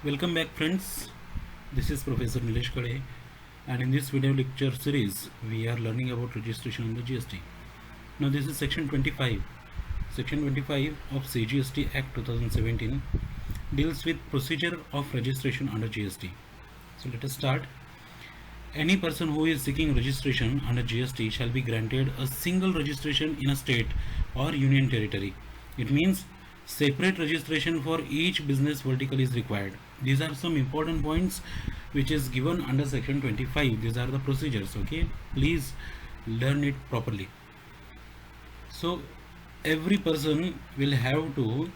Welcome back friends, this is Professor Nilesh Kade, and in this video lecture series we are learning about registration under GST. Now this is section 25. Section 25 of CGST Act 2017 deals with procedure of registration under GST. So let us start. Any person who is seeking registration under GST shall be granted a single registration in a state or union territory. It means separate registration for each business vertical is required. These are some important points which is given under section 25. These are the procedures. Okay, please learn it properly. So every person will have to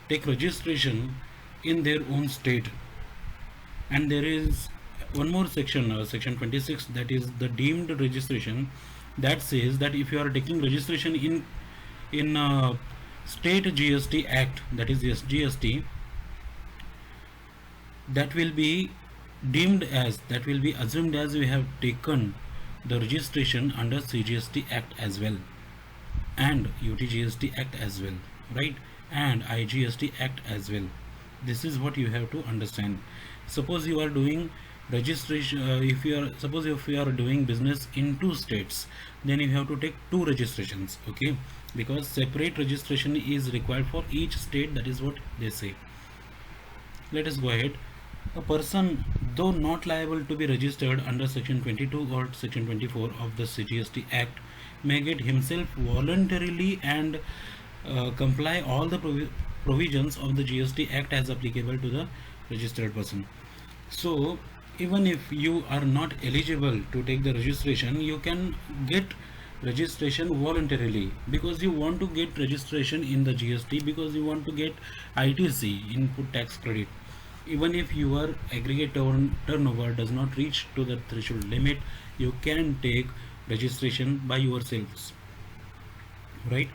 take registration in their own state, and there is one more section, section 26, that is the deemed registration, that says that if you are taking registration in state GST Act, that is SGST, that will be deemed as, that will be assumed as we have taken the registration under CGST Act as well, and UTGST Act as well, right, and IGST Act as well. This is what you have to understand. Suppose you are doing registration, if you are doing business in two states, then you have to take two registrations. Okay, because separate registration is required for each state. That is what they say. Let us go ahead. A person, though not liable to be registered under section 22 or section 24 of the CGST Act, may get himself voluntarily and comply all the provisions of the GST Act as applicable to the registered person. So even if you are not eligible to take the registration, you can get registration voluntarily, because you want to get registration in the GST, because you want to get ITC, input tax credit. Even if your aggregate turnover does not reach to the threshold limit, you can take registration by yourselves, right?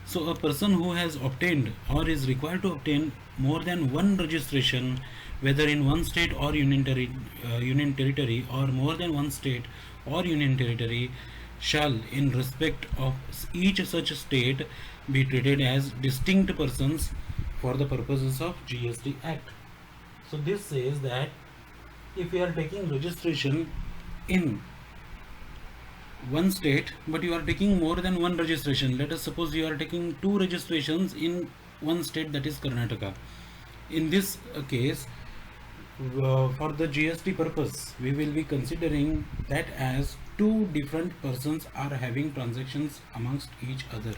So a person who has obtained or is required to obtain more than one registration, whether in one state or union territory, or more than one state or union territory, shall in respect of each such state be treated as distinct persons for the purposes of GST Act. So this says that if you are taking registration in one state, but you are taking more than one registration, let us suppose you are taking two registrations in one state, that is Karnataka. In this case, for the GST purpose, we will be considering that as two different persons are having transactions amongst each other,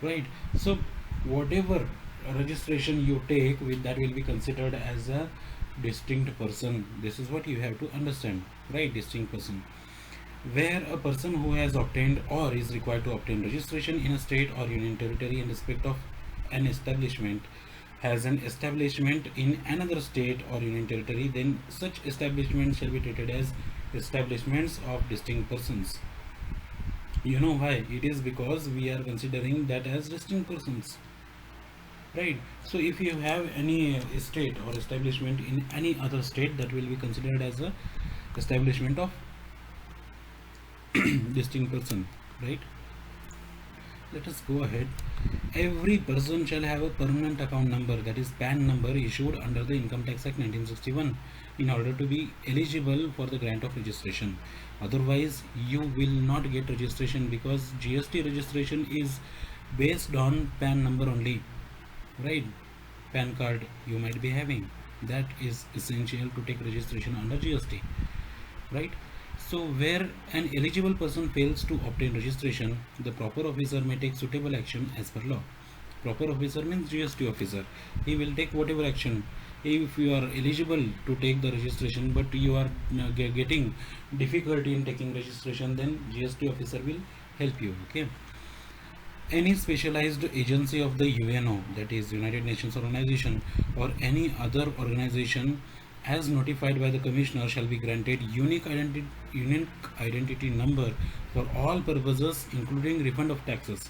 right? So whatever registration you take with, that will be considered as a distinct person. This is what you have to understand, right? Distinct person. Where a person who has obtained or is required to obtain registration in a state or union territory in respect of an establishment has an establishment in another state or union territory, then such establishments shall be treated as establishments of distinct persons. You know why? It is because we are considering that as distinct persons, right? So if you have any state or establishment in any other state, that will be considered as a establishment of distinct person, right? Let us go ahead. Every person shall have a permanent account number, that is PAN number, issued under the Income Tax Act 1961 in order to be eligible for the grant of registration. Otherwise you will not get registration, because GST registration is based on PAN number only, right? PAN card you might be having, that is essential to take registration under GST, right? So where an eligible person fails to obtain registration, the proper officer may take suitable action as per law. Proper officer means GST officer. He will take whatever action. If you are eligible to take the registration but you are getting difficulty in taking registration, then GST officer will help you. Okay. Any specialized agency of the UNO, that is United Nations Organization, or any other organization as notified by the commissioner shall be granted unique identity number for all purposes, including refund of taxes.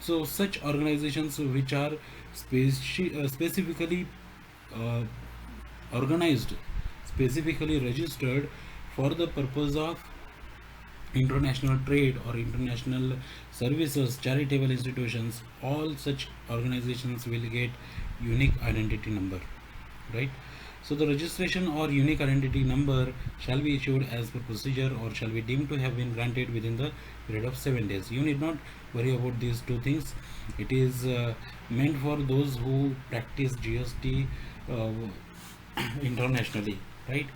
So such organizations which are specifically organized, specifically registered for the purpose of international trade or international services, charitable institutions, all such organizations will get unique identity number, right? So the registration or unique identity number shall be issued as per procedure or shall be deemed to have been granted within the period of 7 days. You need not worry about these two things. It is meant for those who practice GST internationally, right?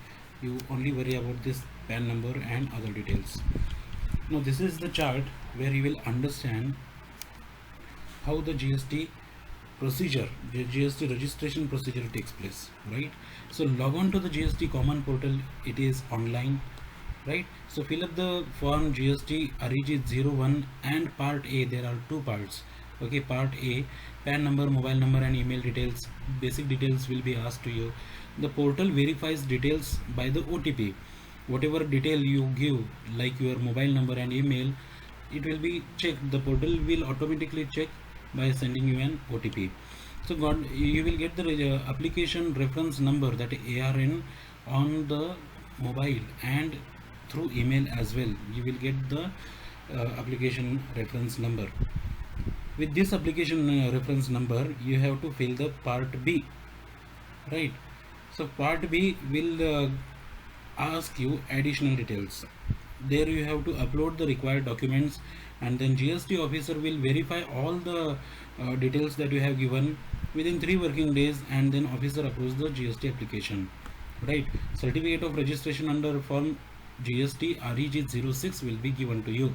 You only worry about this PAN number and other details. Now this is the chart where you will understand how the GST procedure, the GST registration procedure takes place, right? So log on to the GST common portal. It is online, right? So fill up the form GST REG 01 and part A. There are two parts. Okay, part A, PAN number, mobile number and email details. Basic details will be asked to you. The portal verifies details by the OTP. Whatever detail you give, like your mobile number and email, it will be checked. The portal will automatically check by sending you an OTP. So you will get the application reference number, that ARN, on the mobile and through email as well. You will get the application reference number. With this application reference number, you have to fill the part B, right? So part B will ask you additional details. There you have to upload the required documents, and then GST officer will verify all the details that you have given within 3 working days, and then officer approves the GST application, right? Certificate of registration under form GST REG 06 will be given to you.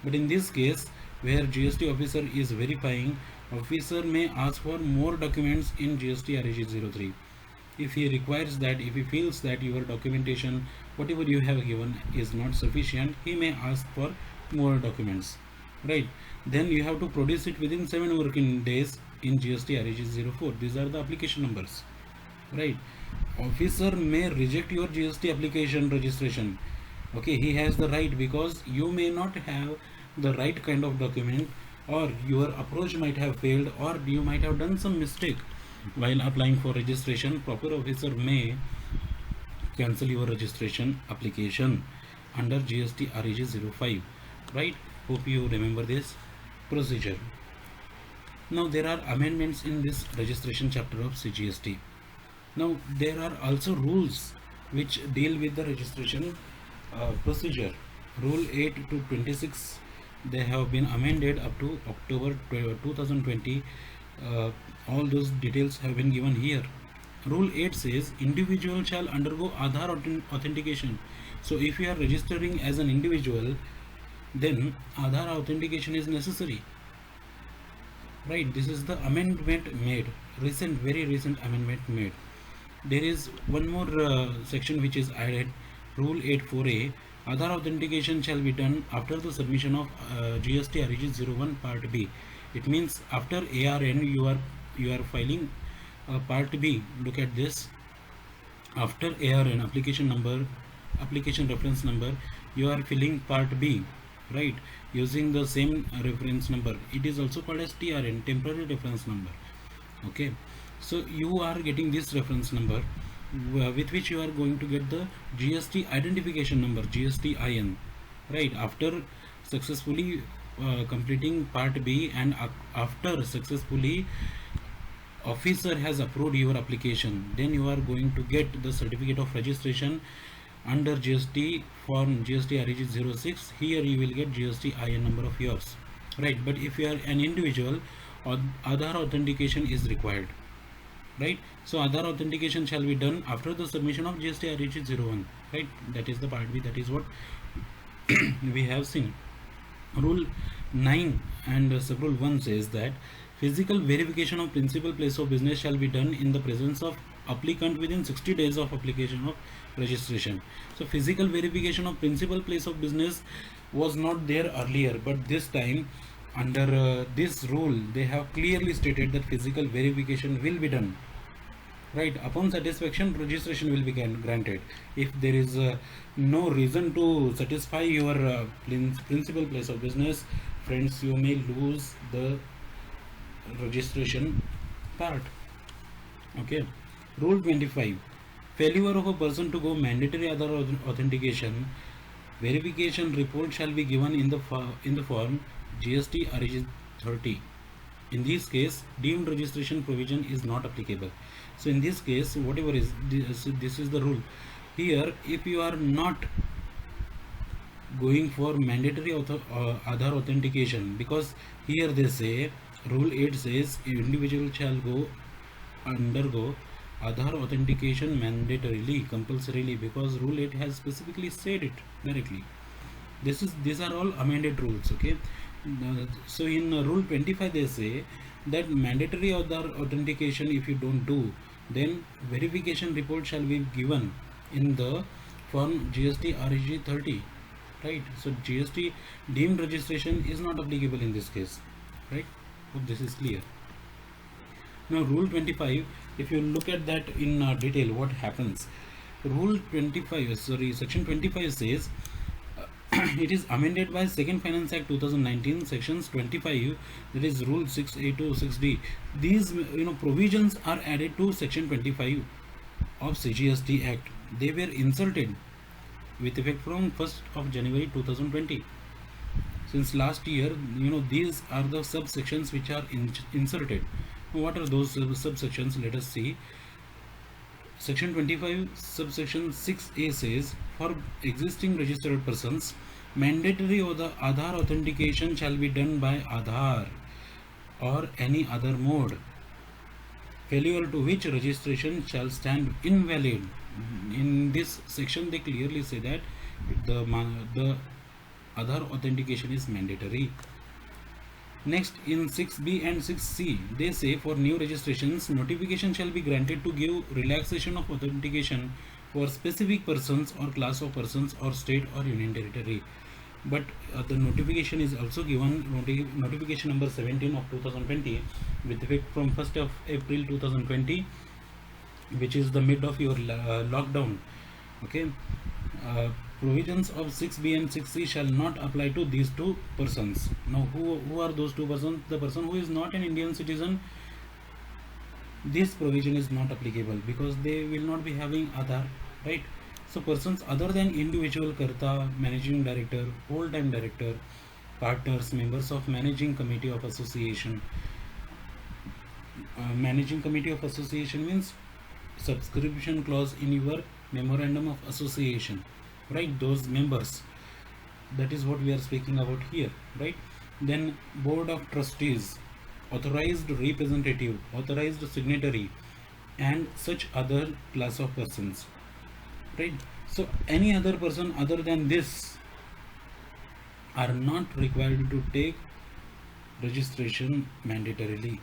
But in this case, where GST officer is verifying, officer may ask for more documents in GST REG 03. If he requires that, if he feels that your documentation, whatever you have given, is not sufficient, he may ask for more documents, right? Then you have to produce it within 7 working days in GST REG 04. These are the application numbers, right? Officer may reject your GST application registration. Okay, he has the right, because you may not have the right kind of document, or your approach might have failed, or you might have done some mistake while applying for registration. Proper officer may cancel your registration application under GST REG 05, right? Hope you remember this procedure. Now there are amendments in this registration chapter of CGST. Now there are also rules which deal with the registration procedure. Rule 8 to 26, they have been amended up to October 2020. All those details have been given here. Rule 8 says individual shall undergo Aadhaar authentication. So if you are registering as an individual, then Aadhaar authentication is necessary, right? This is the amendment made, very recent amendment made. There is one more section which is added. Rule 8.4a, Aadhaar authentication shall be done after the submission of GST REG 01 part B. It means after ARN you are filing part B. Look at this. After ARN, application number, application reference number, you are filling part B, right, using the same reference number. It is also called as TRN, temporary reference number. Okay, so you are getting this reference number with which you are going to get the GST identification number, GST IN, right? After successfully completing part B, and after successfully officer has approved your application, then you are going to get the certificate of registration under GST form GST REG 06. Here you will get GST IN number of yours, right? But if you are an individual, Aadhaar authentication is required, right? So Aadhaar authentication shall be done after the submission of GST REG 01, right? That is the part B. That is what we have seen. Rule 9 and sub-rule 1 says that physical verification of principal place of business shall be done in the presence of applicant within 60 days of application of registration. So physical verification of principal place of business was not there earlier, but this time under this rule they have clearly stated that physical verification will be done, right? Upon satisfaction, registration will be granted. If there is no reason to satisfy your principal place of business, friends, you may lose the registration part. Okay. Rule 25, failure of a person to go mandatory Aadhaar authentication, verification report shall be given in the form GST REG 30 In this case, deemed registration provision is not applicable. So in this case, whatever is this is the rule. Here, if you are not going for mandatory Aadhaar authentication, because here they say rule 8 says individual shall go undergo Aadhaar authentication mandatorily, compulsorily, because rule 8 has specifically said it directly. These are all amended rules. Okay. So in rule 25 they say that mandatory Aadhaar authentication, if you don't do, then verification report shall be given in the form GST REG 30, right? So GST deemed registration is not applicable in this case, right? Hope this is clear. Now rule 25, if you look at that in detail, what happens? Rule 25, section 25 says it is amended by Second Finance Act 2019, sections 25, that is rule 6A to 6D. These provisions are added to section 25 of CGST Act. They were inserted with effect from 1st of January 2020. Since last year, these are the subsections which are inserted. What are those subsections? Let us see. Section 25 subsection 6A says, for existing registered persons, mandatory or the Aadhaar authentication shall be done by Aadhaar or any other mode, failure to which registration shall stand invalid. In this section they clearly say that the Aadhaar authentication is mandatory. Next, in 6B and 6C, they say for new registrations, notification shall be granted to give relaxation of authentication for specific persons or class of persons or state or union territory. But the notification is also given, notification number 17 of 2020, with effect from 1st of April 2020, which is the mid of your lockdown. Okay. Provisions of 6B and 6C shall not apply to these two persons. Now, who are those two persons? The person who is not an Indian citizen, this provision is not applicable because they will not be having Aadhaar, right? So, persons other than individual Karta, managing director, whole-time director, partners, members of managing committee of association. Managing committee of association means subscription clause in your memorandum of association, right? Those members, that is what we are speaking about here, right? Then board of trustees, authorized representative, authorized signatory, and such other class of persons, right? So any other person other than this are not required to take registration mandatorily,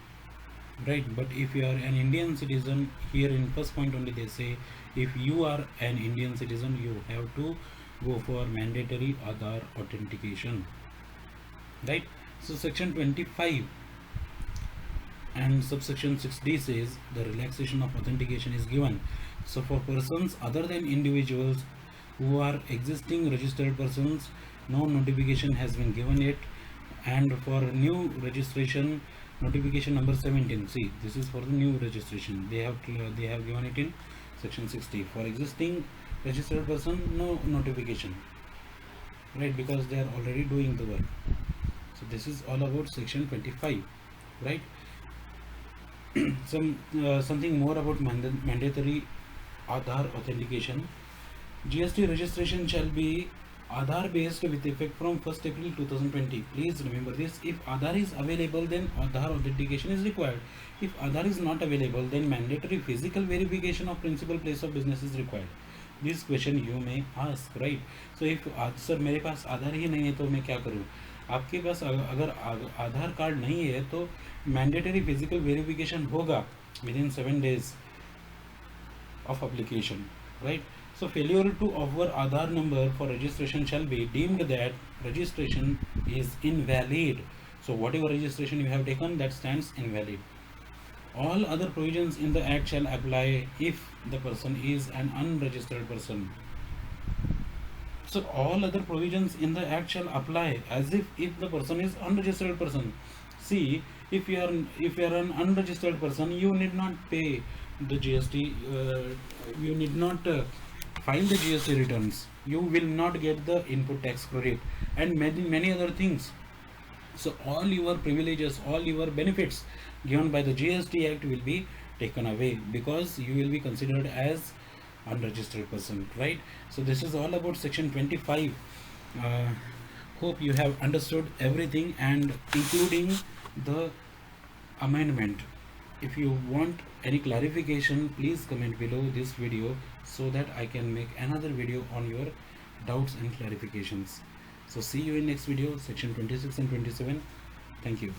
right? But if you are an Indian citizen, here in first point only they say, if you are an Indian citizen, you have to go for mandatory Aadhaar authentication, right? So section 25 and subsection 6D says the relaxation of authentication is given. So for persons other than individuals who are existing registered persons, no notification has been given yet. And for new registration, notification number 17, see, this is for the new registration, they have given it in section 60. For existing registered person, no notification, right? Because they are already doing the work. So this is all about section 25, right? Something more about mandatory Aadhaar authentication. GST registration shall be Aadhaar based with effect from 1st April 2020. Please remember this. If Aadhaar is available, then Aadhaar authentication is required. If Aadhaar is not available, then mandatory physical verification of principal place of business is required. This question you may ask, right? So if sir मेरे पास आधार ही नहीं है तो मैं क्या करूँ? आपके पास अगर आधार card नहीं है तो मैंडेटरी फिजिकल वेरिफिकेशन होगा within 7 days of application, right? So failure to offer Aadhaar number for registration shall be deemed that registration is invalid. So whatever registration you have taken, that stands invalid. All other provisions in the Act shall apply if the person is an unregistered person. So all other provisions in the Act shall apply as if the person is unregistered person. See, if you are an unregistered person, you need not pay the GST. You need not file the GST returns. You will not get the input tax credit and many other things. So all your privileges, all your benefits given by the GST Act will be taken away, because you will be considered as unregistered person, right? So this is all about section 25. uh, Hope you have understood everything, and including the amendment. If you want any clarification, please comment below this video, so that I can make another video on your doubts and clarifications. So see you in next video, section 26 and 27. Thank you.